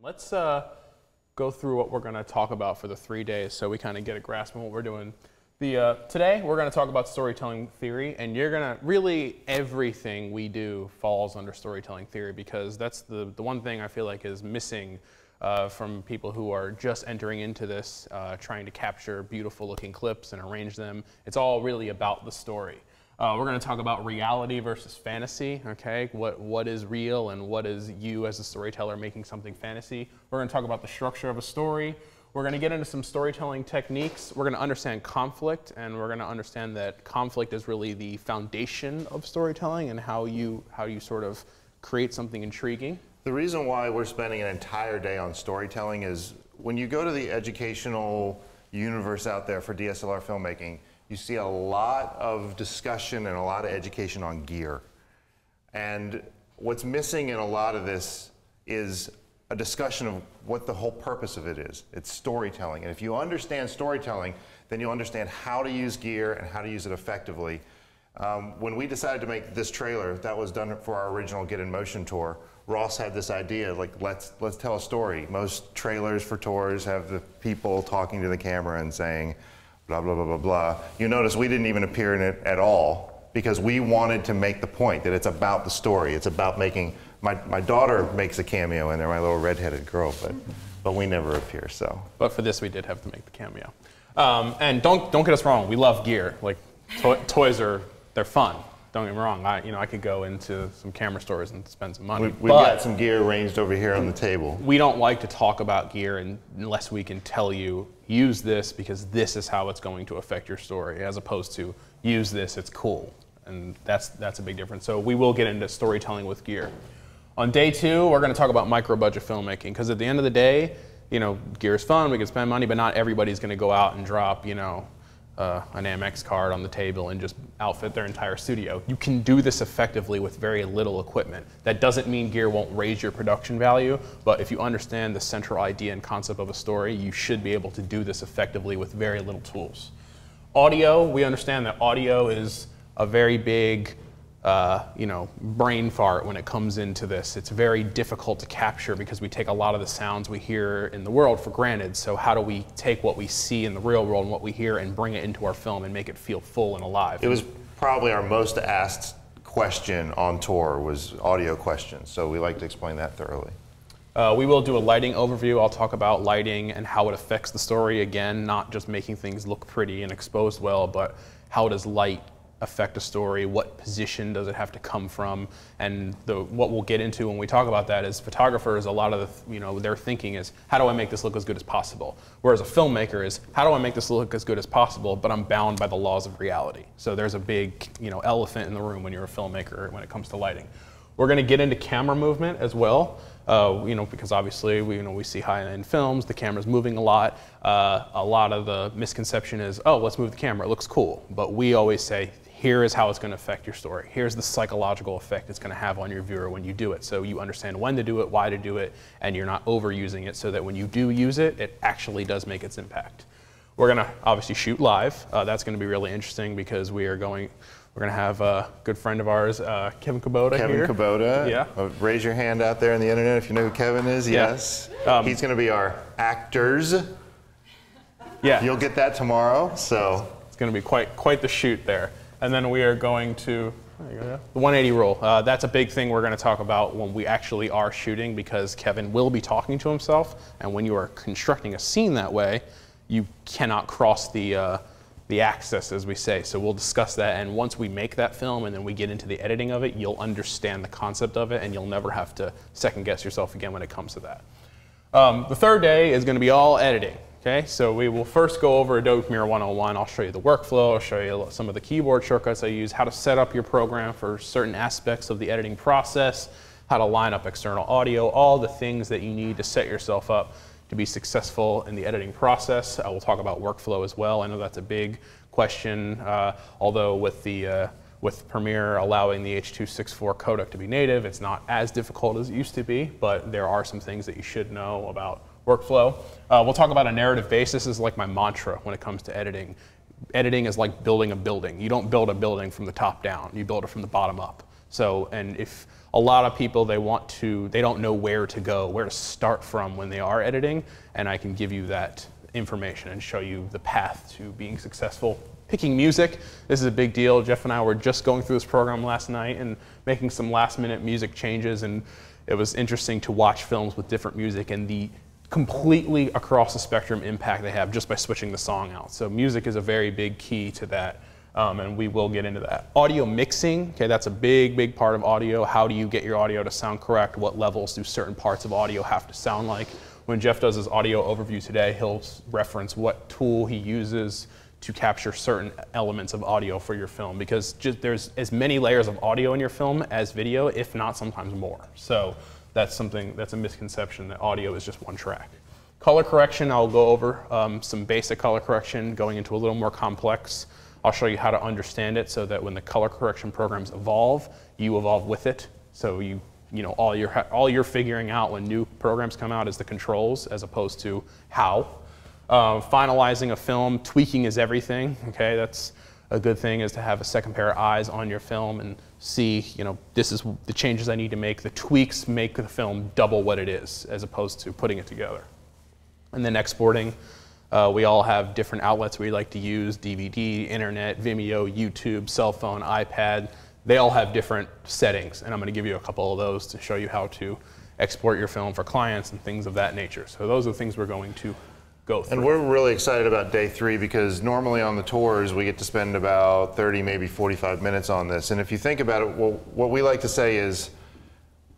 Let's go through what we're going to talk about for the 3 days so we kind of get a grasp on what we're doing. Today, we're going to talk about storytelling theory, and you're going to, really everything we do falls under storytelling theory, because that's the one thing I feel like is missing from people who are just entering into this, trying to capture beautiful looking clips and arrange them. It's all really about the story. We're going to talk about reality versus fantasy, okay? What is real and what is you as a storyteller making something fantasy. We're going to talk about the structure of a story. We're going to get into some storytelling techniques. We're going to understand conflict, and we're going to understand that conflict is really the foundation of storytelling and how you sort of create something intriguing. The reason why we're spending an entire day on storytelling is when you go to the educational universe out there for DSLR filmmaking, you see a lot of discussion and a lot of education on gear. And what's missing in a lot of this is a discussion of what the whole purpose of it is. It's storytelling. And if you understand storytelling, then you'll understand how to use gear and how to use it effectively. When we decided to make this trailer, that was done for our original Get in Motion tour, Ross had this idea, like, let's tell a story. Most trailers for tours have the people talking to the camera and saying, blah, blah, blah, blah, blah. You notice we didn't even appear in it at all because we wanted to make the point that it's about the story. It's about making, my daughter makes a cameo in there, my little redheaded girl, but we never appear, so. But for this, we did have to make the cameo. And don't get us wrong, we love gear. Like, toys they're fun. Don't get me wrong, I could go into some camera stores and spend some money. We've got some gear arranged over here on the table. We don't like to talk about gear unless we can tell you, use this because this is how it's going to affect your story, as opposed to use this, it's cool. And that's a big difference. So we will get into storytelling with gear. On day 2, we're going to talk about micro-budget filmmaking, because at the end of the day, gear is fun, we can spend money, but not everybody's going to go out and drop, an Amex card on the table and just outfit their entire studio. You can do this effectively with very little equipment. That doesn't mean gear won't raise your production value, but if you understand the central idea and concept of a story, you should be able to do this effectively with very little tools. Audio, we understand that audio is a very big brain fart when it comes into this. It's very difficult to capture because we take a lot of the sounds we hear in the world for granted. So how do we take what we see in the real world and what we hear and bring it into our film and make it feel full and alive? It was probably our most asked question on tour was audio questions, so we like to explain that thoroughly. We will do a lighting overview. I'll talk about lighting and how it affects the story. Again, not just making things look pretty and exposed well, but how does light affect a story, what position does it have to come from, and what we'll get into when we talk about that is photographers, a lot of their thinking is, how do I make this look as good as possible? Whereas a filmmaker is, how do I make this look as good as possible, but I'm bound by the laws of reality. So there's a big elephant in the room when you're a filmmaker when it comes to lighting. We're going to get into camera movement as well, because obviously we see high-end films, the camera's moving a lot. A lot of the misconception is, oh, let's move the camera, it looks cool. But we always say, here is how it's going to affect your story. Here's the psychological effect it's going to have on your viewer when you do it. So you understand when to do it, why to do it, and you're not overusing it so that when you do use it, it actually does make its impact. We're going to obviously shoot live. That's going to be really interesting because we're going to have a good friend of ours, Kevin Kubota here. Kevin Kubota. Yeah. Raise your hand out there on the internet if you know who Kevin is. Yeah. Yes. He's going to be our actors. Yeah. You'll get that tomorrow. So it's going to be quite the shoot there. And then we are going to, the 180 rule. That's a big thing we're going to talk about when we actually are shooting, because Kevin will be talking to himself, and when you are constructing a scene that way, you cannot cross the axis, as we say. So we'll discuss that, and once we make that film and then we get into the editing of it, you'll understand the concept of it, and you'll never have to second guess yourself again when it comes to that. The third day is going to be all editing. Okay, so we will first go over Adobe Premiere 101. I'll show you the workflow, I'll show you some of the keyboard shortcuts I use, how to set up your program for certain aspects of the editing process, how to line up external audio, all the things that you need to set yourself up to be successful in the editing process. I will talk about workflow as well. I know that's a big question, although with Premiere allowing the H.264 codec to be native, it's not as difficult as it used to be, but there are some things that you should know about workflow. We'll talk about a narrative basis. This is like my mantra when it comes to editing. Editing is like building a building. You don't build a building from the top down, you build it from the bottom up. So, and if a lot of people, they don't know where to start from when they are editing, and I can give you that information and show you the path to being successful. Picking music, this is a big deal. Jeff and I were just going through this program last night and making some last-minute music changes, and it was interesting to watch films with different music and the completely across the spectrum impact they have just by switching the song out. So music is a very big key to that, and we will get into that. Audio mixing, okay, that's a big part of audio. How do you get your audio to sound correct? What levels do certain parts of audio have to sound like? When Jeff does his audio overview today, he'll reference what tool he uses to capture certain elements of audio for your film, because there's as many layers of audio in your film as video, if not sometimes more. So that's a misconception that audio is just one track. Color correction, I'll go over some basic color correction, going into a little more complex. I'll show you how to understand it so that when the color correction programs evolve, you evolve with it. So all you're figuring out when new programs come out is the controls as opposed to how. Finalizing a film, tweaking is everything, okay? That's a good thing, is to have a second pair of eyes on your film and see, this is the changes I need to make. The tweaks make the film double what it is, as opposed to putting it together. And then exporting, we all have different outlets we like to use: DVD, internet, Vimeo, YouTube, cell phone, iPad. They all have different settings, and I'm going to give you a couple of those to show you how to export your film for clients and things of that nature. So those are the things we're going to go through. And we're really excited about day 3 because normally on the tours we get to spend about 30, maybe 45 minutes on this. And if you think about it, what we like to say is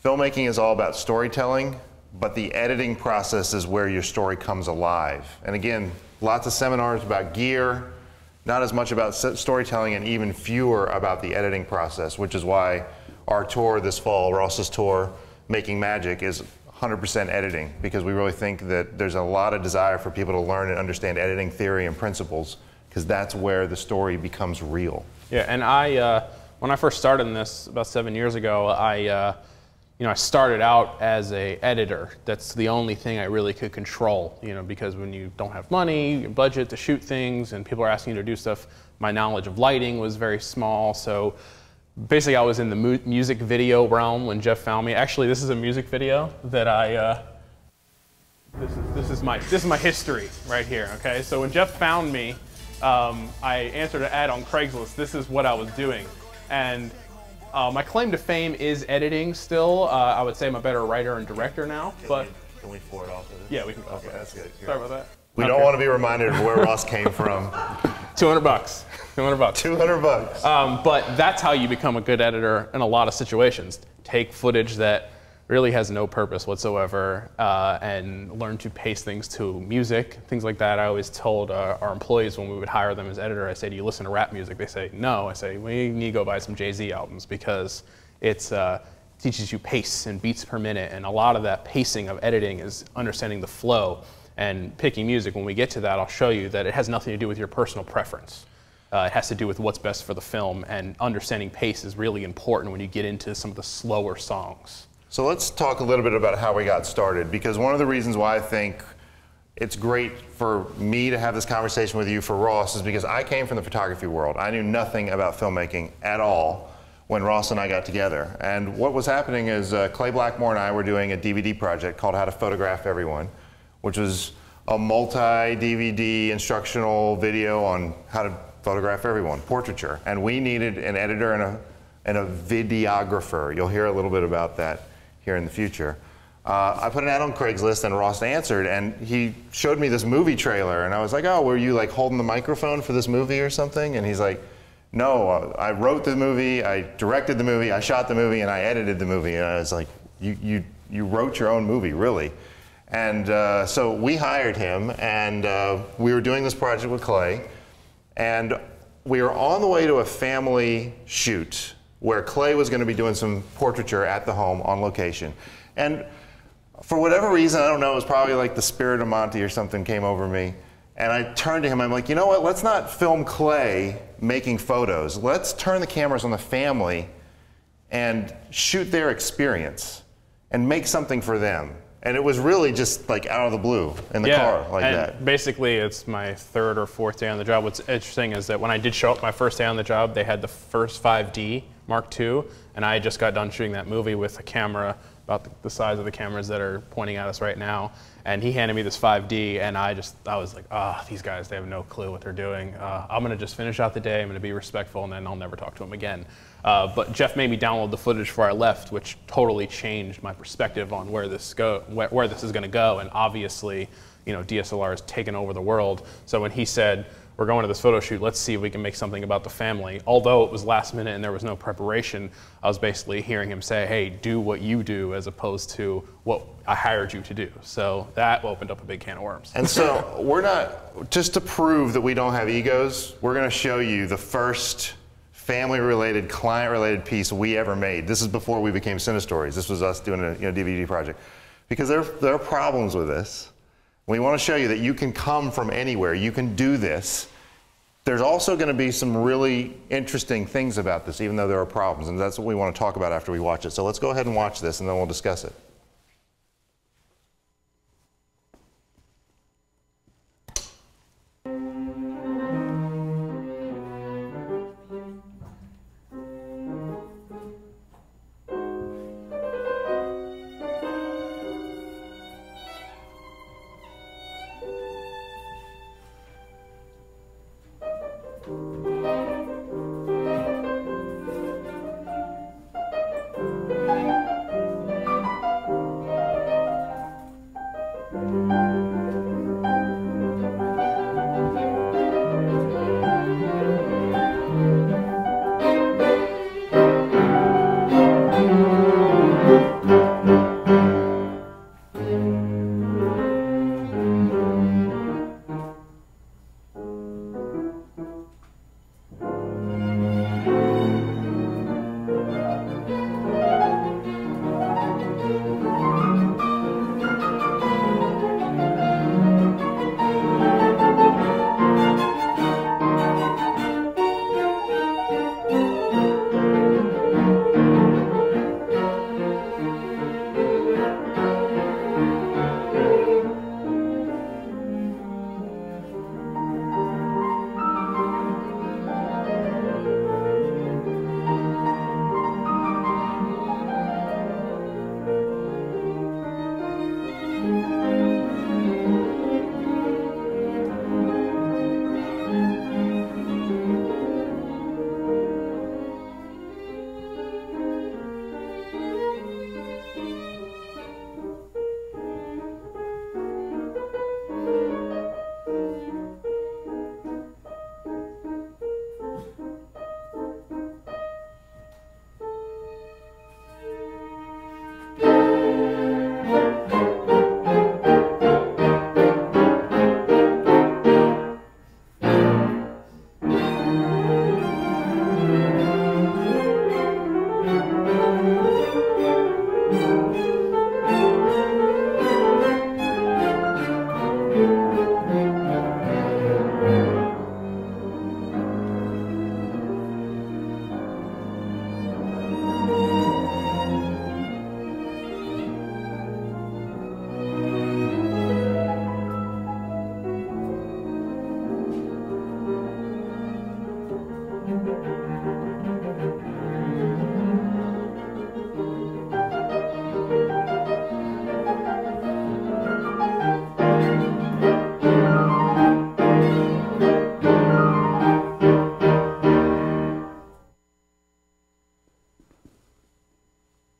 filmmaking is all about storytelling, but the editing process is where your story comes alive. And again, lots of seminars about gear, not as much about storytelling, and even fewer about the editing process, which is why our tour this fall, Ross's tour, Making Magic, is 100% editing, because we really think that there's a lot of desire for people to learn and understand editing theory and principles, because that's where the story becomes real. Yeah, and when I first started in this about 7 years ago, I started out as an editor. That's the only thing I really could control, because when you don't have money, budget to shoot things, and people are asking you to do stuff, my knowledge of lighting was very small. So basically, I was in the music video realm when Jeff found me. Actually, this is a music video that this is my history right here. Okay, so when Jeff found me, I answered an ad on Craigslist. This is what I was doing, and my claim to fame is editing still. I would say I'm a better writer and director now. But can we forward off of this? Yeah, we can. Okay, that's good. Sorry about that. We don't want to be reminded of where Ross came from. $200. $200. 200 bucks. But that's how you become a good editor in a lot of situations. Take footage that really has no purpose whatsoever and learn to pace things to music, things like that. I always told our employees when we would hire them as editor, I say, do you listen to rap music? They say, no. I say, we need to go buy some Jay-Z albums, because it's teaches you pace and beats per minute, and a lot of that pacing of editing is understanding the flow and picking music. When we get to that, I'll show you that it has nothing to do with your personal preference. It has to do with what's best for the film, and understanding pace is really important when you get into some of the slower songs. So let's talk a little bit about how we got started, because one of the reasons why I think it's great for me to have this conversation with you for Ross is because I came from the photography world. I knew nothing about filmmaking at all when Ross and I got together. And what was happening is Clay Blackmore and I were doing a DVD project called How to Photograph Everyone, which was a multi-DVD instructional video on how to photograph everyone, portraiture. And we needed an editor and a videographer. You'll hear a little bit about that here in the future. I put an ad on Craigslist, and Ross answered, and he showed me this movie trailer, and I was like, oh, were you like holding the microphone for this movie or something? And he's like, no, I wrote the movie, I directed the movie, I shot the movie, and I edited the movie. And I was like, you wrote your own movie, really? And so we hired him, and we were doing this project with Clay, and we were on the way to a family shoot where Clay was going to be doing some portraiture at the home on location. And for whatever reason, I don't know, it was probably like the spirit of Monty or something came over me. And I turned to him, I'm like, you know what, let's not film Clay making photos. Let's turn the cameras on the family and shoot their experience and make something for them. And it was really just like out of the blue in the car like that. Basically, it's my third or fourth day on the job. What's interesting is that when I did show up my first day on the job, they had the first 5D Mark II, and I just got done shooting that movie with a camera about the size of the cameras that are pointing at us right now. And he handed me this 5D, and I was like, these guys, they have no clue what they're doing. I'm gonna just finish out the day, I'm gonna be respectful, and then I'll never talk to him again. But Jeff made me download the footage before I left, which totally changed my perspective on where this is gonna go. And obviously, DSLR has taken over the world. So when he said, we're going to this photo shoot, let's see if we can make something about the family. Although it was last minute and there was no preparation, I was basically hearing him say, hey, do what you do as opposed to what I hired you to do. So that opened up a big can of worms. And so we're not, just to prove that we don't have egos, we're gonna show you the first family-related, client-related piece we ever made. This is before we became Cinestories. This was us doing a DVD project. Because there are problems with this. We want to show you that you can come from anywhere, you can do this. There's also going to be some really interesting things about this, even though there are problems, and that's what we want to talk about after we watch it. So let's go ahead and watch this, and then we'll discuss it.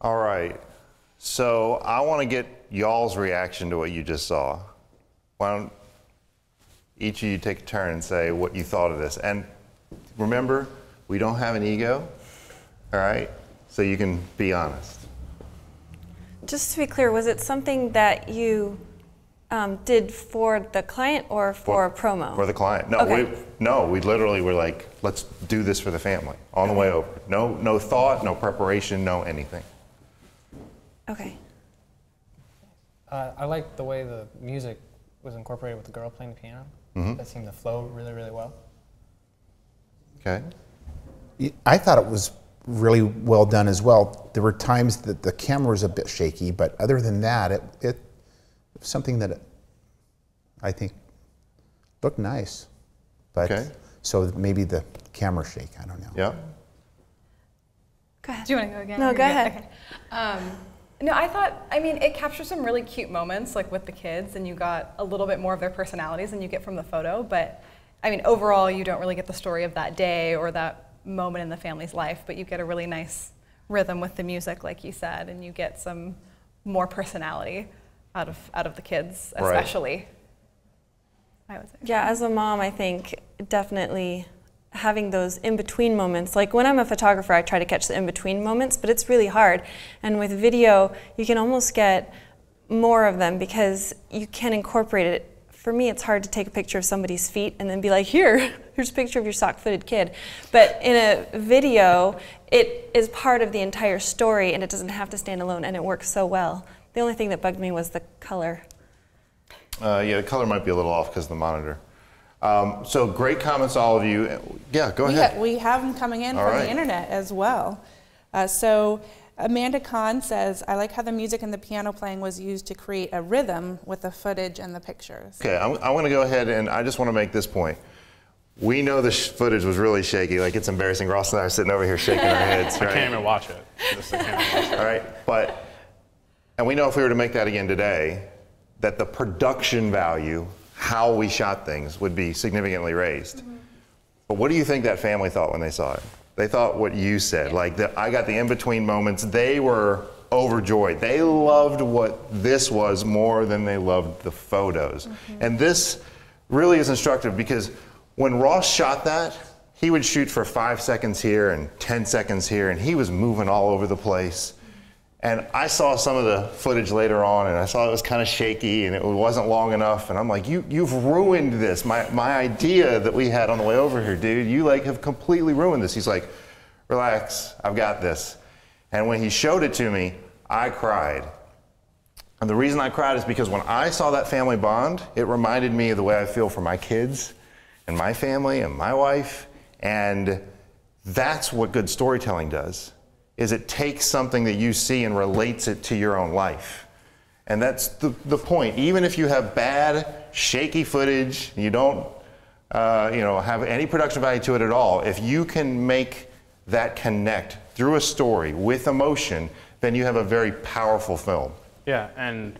All right, so I want to get y'all's reaction to what you just saw. Why don't each of you take a turn and say what you thought of this? And remember, we don't have an ego, all right? So you can be honest. Just to be clear, was it something that you did for the client or for promo? For the client. No, Okay. we literally were like, let's do this for the family on the way over. No thought, no preparation, no anything. Okay. I liked the way the music was incorporated with the girl playing the piano. That seemed to flow really, really well. Okay. I thought it was really well done as well. There were times that the camera was a bit shaky, but other than that, it was something that I think looked nice. But Okay. so maybe the camera shake, I don't know. Yeah. Go ahead. Do you want to go again? No, Or go you ahead. Okay. No, I thought, I mean, it captures some really cute moments, like with the kids, and you got a little bit more of their personalities than you get from the photo. But I mean, overall, you don't really get the story of that day or that moment in the family's life, but you get a really nice rhythm with the music, like you said, and you get some more personality out of the kids, especially. Right. I would say. Yeah, as a mom, I think definitely having those in-between moments. Like when I'm a photographer, I try to catch the in-between moments, but it's really hard. And with video, you can almost get more of them because you can incorporate it. For me, it's hard to take a picture of somebody's feet and then be like, here's a picture of your sock-footed kid. But in a video, it is part of the entire story and it doesn't have to stand alone, and it works so well. The only thing that bugged me was the color. Yeah, the color might be a little off because of the monitor. So great comments, all of you. Yeah, go ahead. We have them coming in from the internet as well. So Amanda Kahn says, I like how the music and the piano playing was used to create a rhythm with the footage and the pictures. Okay, I want to go ahead and I just want to make this point. We know the footage was really shaky. Like, it's embarrassing. Ross and I are sitting over here shaking our heads. Right? I can't even watch it. All right, and we know if we were to make that again today, that the production value, how we shot things, would be significantly raised. Mm-hmm. But what do you think that family thought when they saw it? They thought what you said. Like, I got the in-between moments. They were overjoyed. They loved what this was more than they loved the photos. Mm-hmm. And this really is instructive because when Ross shot that, he would shoot for 5 seconds here and 10 seconds here, and he was moving all over the place. And I saw some of the footage later on, and I saw it was kind of shaky, and it wasn't long enough. And I'm like, you've ruined this. My idea that we had on the way over here, dude, you like have completely ruined this. He's like, relax, I've got this. And when he showed it to me, I cried. And the reason I cried is because when I saw that family bond, it reminded me of the way I feel for my kids and my family and my wife. And that's what good storytelling does. Is it takes something that you see and relates it to your own life. And that's the point. Even if you have bad, shaky footage, you don't have any production value to it at all, if you can make that connect through a story with emotion, then you have a very powerful film. Yeah, and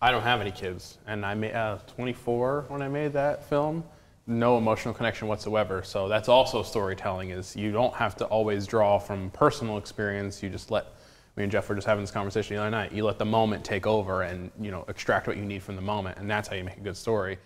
I don't have any kids, and I made 24 when I made that film. No emotional connection whatsoever. So that's also storytelling, is you don't have to always draw from personal experience. You just let, me and Jeff were just having this conversation the other night, you let the moment take over and extract what you need from the moment, and that's how you make a good story.